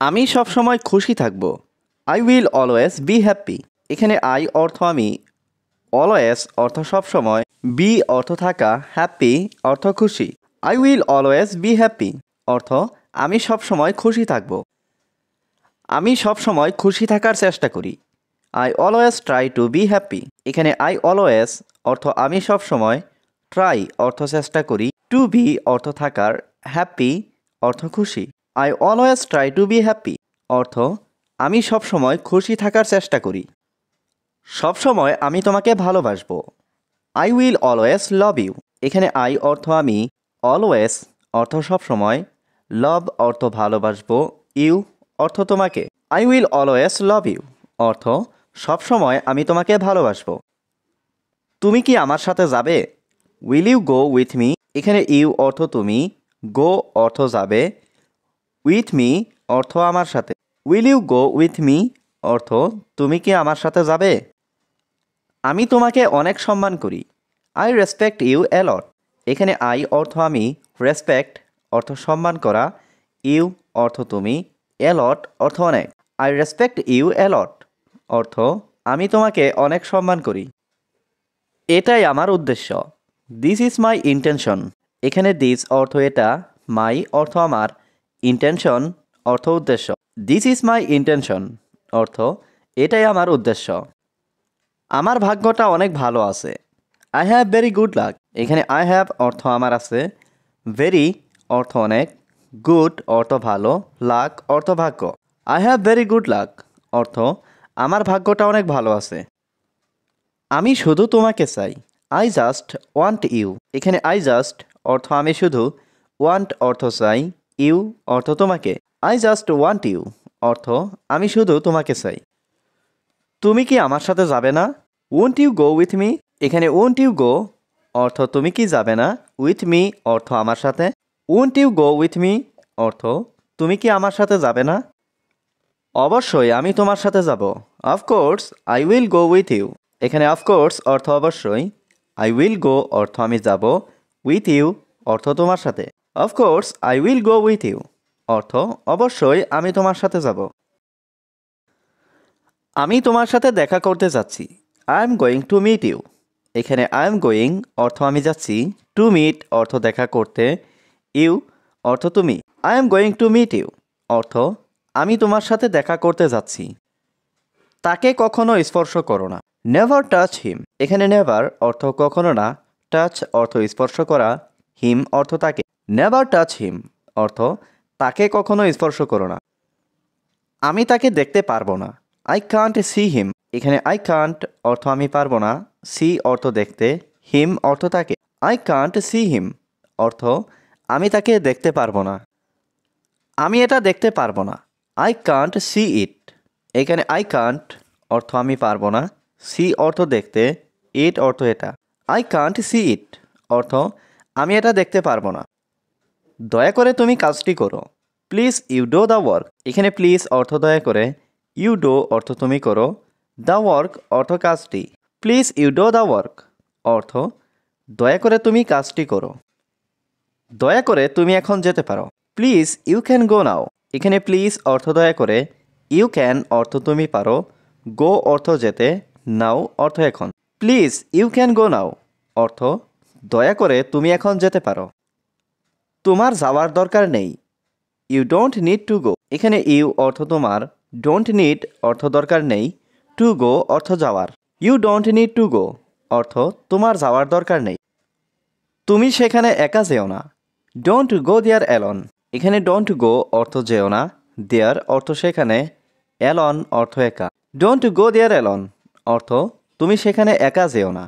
আমি সবসময় খুশি থাকব। I will always be happy. এখানে আই অর্থ আমি, অলওয়েজ অর্থ সবসময়, বি অর্থ থাকা, হ্যাপি অর্থ খুশি। I will always be happy অর্থ আমি সবসময় খুশি থাকব। আমি সবসময় খুশি থাকার চেষ্টা করি। I always try to be happy. এখানে আই অলওয়েজ অর্থ আমি সবসময়, ট্রাই অর্থ চেষ্টা করি, টু বি অর্থ থাকার, হ্যাপি অর্থ খুশি। I always try to be happy অর্থ আমি সবসময় খুশি থাকার চেষ্টা করি। সবসময় আমি তোমাকে ভালোবাসবো। I will always love you. এখানে আই অর্থ আমি, অলওয়েজ অর্থ সবসময়, লাভ অর্থ ভালোবাসবো, ইউ অর্থ তোমাকে। I will always love you অর্থ সবসময় আমি তোমাকে ভালোবাসবো। তুমি কি আমার সাথে যাবে? Will you go with me. এখানে ইউ অর্থ তুমি, গো অর্থ যাবে, উইথ মি অর্থ আমার সাথে। Will you go with me অর্থ তুমি কি আমার সাথে যাবে? আমি তোমাকে অনেক সম্মান করি। I respect you a lot. এখানে আই অর্থ আমি, রেসপেক্ট অর্থ সম্মান করা, ইউ অর্থ তুমি, অ্যালট অর্থ অনেক। আই রেসপেক্ট ইউ অ্যালট অর্থ আমি তোমাকে অনেক সম্মান করি। এটাই আমার উদ্দেশ্য। This is my intention. এখানে দিস অর্থ এটা, মাই অর্থ আমার, ইন্টেনশন অর্থ উদ্দেশ্য। দিস ইজ মাই ইন্টেনশন অর্থ এটাই আমার উদ্দেশ্য। আমার ভাগ্যটা অনেক ভালো আছে। I have very good luck. এখানে আই হ্যাভ অর্থ আমার আছে, ভেরি অর্থ অনেক, গুড অর্থ ভালো, লাক অর্থ ভাগ্য। I have very good luck অর্থ আমার ভাগ্যটা অনেক ভালো আছে। আমি শুধু তোমাকে চাই। I just want you. এখানে আই জাস্ট অর্থ আমি শুধু, ওয়ান্ট অর্থ চাই, ইউ অর্থ তোমাকে। আই জাস্ট ওয়ান্ট ইউ অর্থ আমি শুধু তোমাকে চাই। তুমি কি আমার সাথে যাবে না? Won't you go with me. এখানে ওন্ট ইউ গো অর্থ তুমি কি যাবে না, উইথ মি অর্থ আমার সাথে। Won't you go with me অর্থ তুমি কি আমার সাথে যাবে না? অবশ্যই আমি তোমার সাথে যাব। Of course I will go with you. এখানে অফকোর্স অর্থ অবশ্যই, আই উইল গো অর্থ আমি যাব, উইথ ইউ অর্থ তোমার সাথে। Of course I will go with you অর্থ অবশ্যই আমি তোমার সাথে যাব। আমি তোমার সাথে দেখা করতে যাচ্ছি। I am going to meet you. এখানে আই এম গোয়িং অর্থ আমি যাচ্ছি, টু মিট অর্থ দেখা করতে, ইউ অর্থ তুমি। I am going to meet you অর্থ আমি তোমার সাথে দেখা করতে যাচ্ছি। তাকে কখনো স্পর্শ করো না। নেভার টাচ হিম। এখানে নেভার অর্থ কখনো না, টাচ অর্থ স্পর্শ করা, হিম অর্থ তাকে। নেভার টাচ হিম অর্থ তাকে কখনো স্পর্শ করো না। আমি তাকে দেখতে পারবো না। I can't see him. এখানে আই কান্ট অর্থ আমি পারবো না, সি অর্থ দেখতে, হিম অর্থ তাকে। আই কান্ট সি হিম অর্থ আমি তাকে দেখতে পারবো না। আমি এটা দেখতে পারবো না। আই কান্ট সি ইট। এখানে আই কান্ট অর্থ আমি পারবো না, সি অর্থ দেখতে, ইট অর্থ এটা। আই কান্ট সি ইট অর্থ আমি এটা দেখতে পারবো না। দয়া করে তুমি কাজটি করো। Please you do the work. এখানে প্লিজ অর্থ দয়া করে, ইউ ডো অর্থ তুমি করো, দ্য ওয়ার্ক অর্থ কাজটি। Please you do the work অর্থ দয়া করে তুমি কাজটি করো। দয়া করে তুমি এখন যেতে পারো। প্লিজ ইউ ক্যান গো নাও। এখানে প্লিজ অর্থ দয়া করে, ইউ ক্যান অর্থ তুমি পারো, গো অর্থ যেতে, নাও অর্থ এখন। প্লিজ ইউ ক্যান গো নাও অর্থ দয়া করে তুমি এখন যেতে পারো। তোমার যাওয়ার দরকার নেই। You don't need to go. এখানে ইউ অর্থ তোমার, ডোন্ট নিড অর্থ দরকার নেই, টু গো অর্থ যাওয়ার। You don't need to go অর্থ তোমার যাওয়ার দরকার নেই। তুমি সেখানে একা যেও না। Don't go there alone. এখানে ডোন্ট গো অর্থ যেও না, দেয়ার অর্থ সেখানে, অ্যালন অর্থ একা। ডোন্ট গো দেয়ার অ্যালন অর্থ তুমি সেখানে একা যেও না।